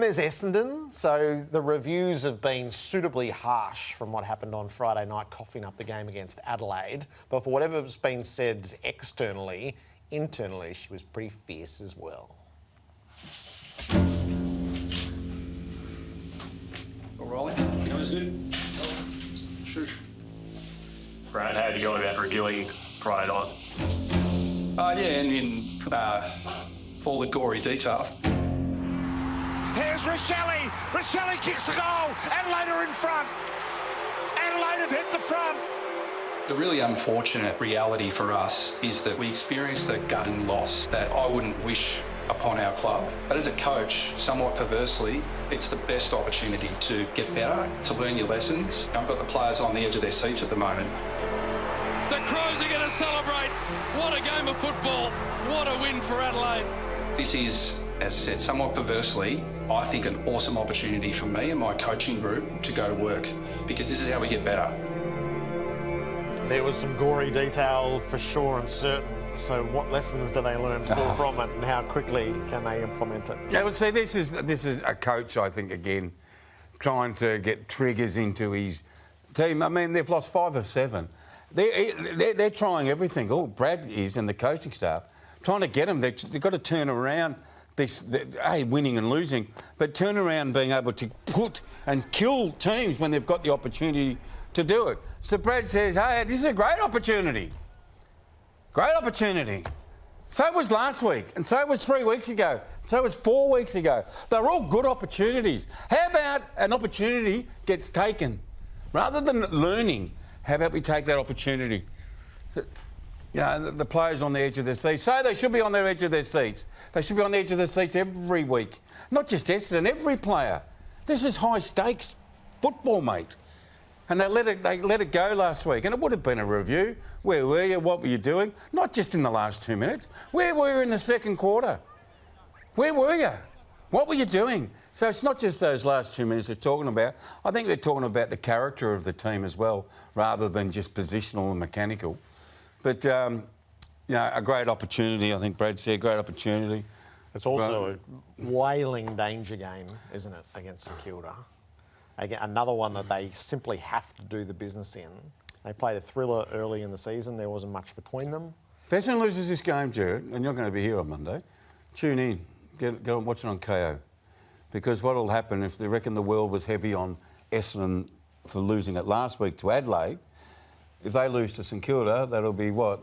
there's Essendon. So the reviews have been suitably harsh from what happened on Friday night, coughing up the game against Adelaide. But for whatever's been said externally, internally, she was pretty fierce as well. All rolling? That was good. Sure. Brad, how do you go about reviewing Friday night? Yeah, and in all the gory detail. Here's Rochelle. Rochelle kicks the goal. Adelaide are in front. Adelaide have hit the front. The really unfortunate reality for us is that we experienced a gutting loss that I wouldn't wish upon our club. But as a coach, somewhat perversely, it's the best opportunity to get better, to learn your lessons. I've got the players on the edge of their seats at the moment. The Crows are going to celebrate. What a game of football. What a win for Adelaide. This is, as I said, somewhat perversely, I think an awesome opportunity for me and my coaching group to go to work, because this is how we get better. There was some gory detail for sure and certain. So what lessons do they learn from it, and how quickly can they implement it? Yeah, well, see, this is a coach, I think, again, trying to get triggers into his team. I mean, they've lost 5 of 7. They're trying everything. Oh, Brad is, and the coaching staff, trying to get them. They've got to turn around this, winning and losing, but turn around being able to put and kill teams when they've got the opportunity to do it. So Brad says, hey, this is a great opportunity. Great opportunity. So was last week, and so was 3 weeks ago, so was 4 weeks ago. They're all good opportunities. How about an opportunity gets taken? Rather than learning, how about we take that opportunity? You know, the players on the edge of their seats. So they should be on the edge of their seats. They should be on the edge of their seats every week. Not just Essendon, every player. This is high stakes football, mate. And they let it go last week. And it would have been a review. Where were you? What were you doing? Not just in the last 2 minutes. Where were you in the second quarter? Where were you? What were you doing? So it's not just those last 2 minutes they're talking about. I think they're talking about the character of the team as well, rather than just positional and mechanical. But, you know, a great opportunity, I think Brad said, great opportunity. It's also a wailing danger game, isn't it, against St Kilda? Again, another one that they simply have to do the business in. They played a thriller early in the season. There wasn't much between them. If Essendon loses this game, Gerard, and you're going to be here on Monday, tune in. Go and watch it on KO. Because what will happen if they reckon the world was heavy on Essendon for losing it last week to Adelaide, if they lose to St Kilda, that'll be what?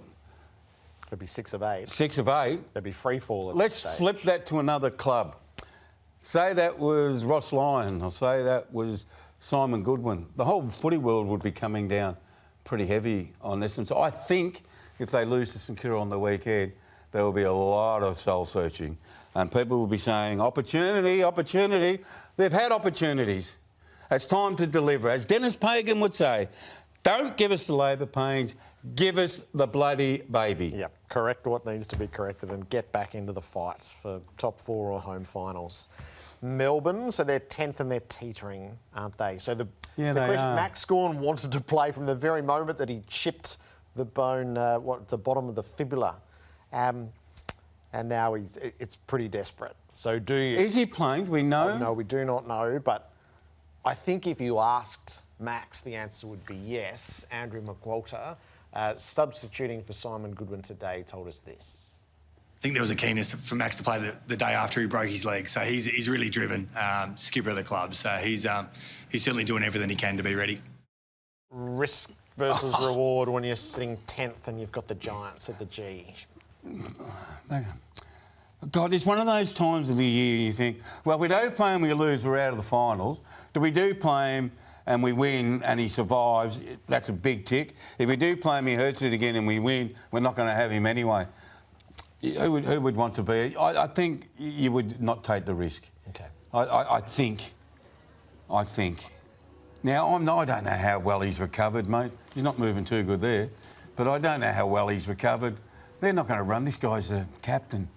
It'll be 6 of 8. 6 of 8. There'll be free fall at Let's that stage. flip that to another club. Say that was Ross Lyon, or say that was Simon Goodwin. The whole footy world would be coming down pretty heavy on this. And so I think if they lose to St Kilda on the weekend, there will be a lot of soul-searching. And people will be saying, opportunity, opportunity. They've had opportunities. It's time to deliver. As Dennis Pagan would say, don't give us the labour pains, give us the bloody baby. Yep, correct what needs to be corrected and get back into the fights for top 4 or home finals. Melbourne, so they're 10th and they're teetering, aren't they? So the question, Max Gawn wanted to play from the very moment that he chipped the bone, the bottom of the fibula. And now it's pretty desperate. So do you... Is he playing? Do we know? No, we do not know, but I think if you asked Max, the answer would be yes. Andrew McWalter, substituting for Simon Goodwin today, told us this. I think there was a keenness for Max to play the day after he broke his leg. So he's really driven, skipper of the club. So he's certainly doing everything he can to be ready. Risk versus reward when you're sitting 10th and you've got the Giants at the G. God, it's one of those times of the year you think, well, if we don't play him, we lose, we're out of the finals. Do we do play him and we win and he survives? That's a big tick. If we do play him, he hurts it again and we win, we're not going to have him anyway. Who would want to be? I think you would not take the risk. Okay. I think. Now, I don't know how well he's recovered, mate. He's not moving too good there. But I don't know how well he's recovered. They're not going to run. This guy's the captain.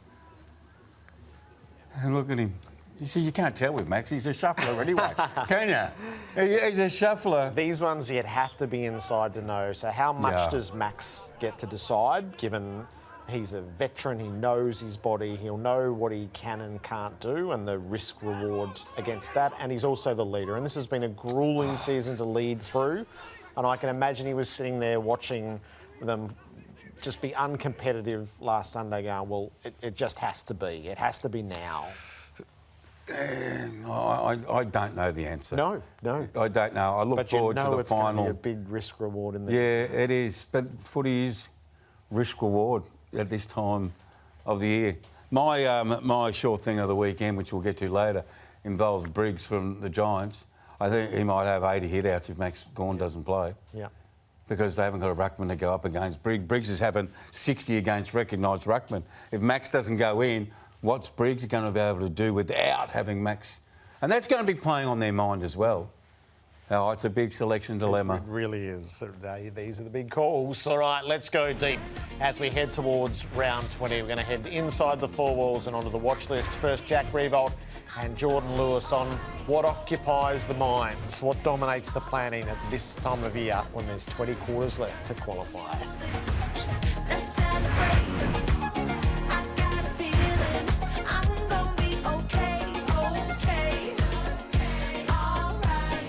And look at him. You see, you can't tell with Max. He's a shuffler anyway, can you? He's a shuffler. These ones you'd have to be inside to know. So how much does Max get to decide, given He's a veteran, he knows his body, he'll know what he can and can't do and the risk reward against that, and he's also the leader. And this has been a gruelling season to lead through, and I can imagine he was sitting there watching them just be uncompetitive last Sunday going, well, it just has to be. It has to be now. I don't know the answer. No. I don't know. I look forward to the final. But you know it's going to be a big risk reward in there. Yeah, it is. But footy is risk reward at this time of the year. My sure thing of the weekend, which we'll get to later, involves Briggs from the Giants. I think he might have 80 hit-outs if Max Gawn doesn't play. Yeah. Because they haven't got a ruckman to go up against. Briggs is having 60 against recognised ruckman. If Max doesn't go in, what's Briggs going to be able to do without having Max? And that's going to be playing on their mind as well. Oh, it's a big selection dilemma. It really is. These are the big calls. All right, let's go deep as we head towards round 20. We're going to head inside the four walls and onto the watch list. First, Jack Riewoldt and Jordan Lewis on what occupies the minds, what dominates the planning at this time of year when there's 20 quarters left to qualify.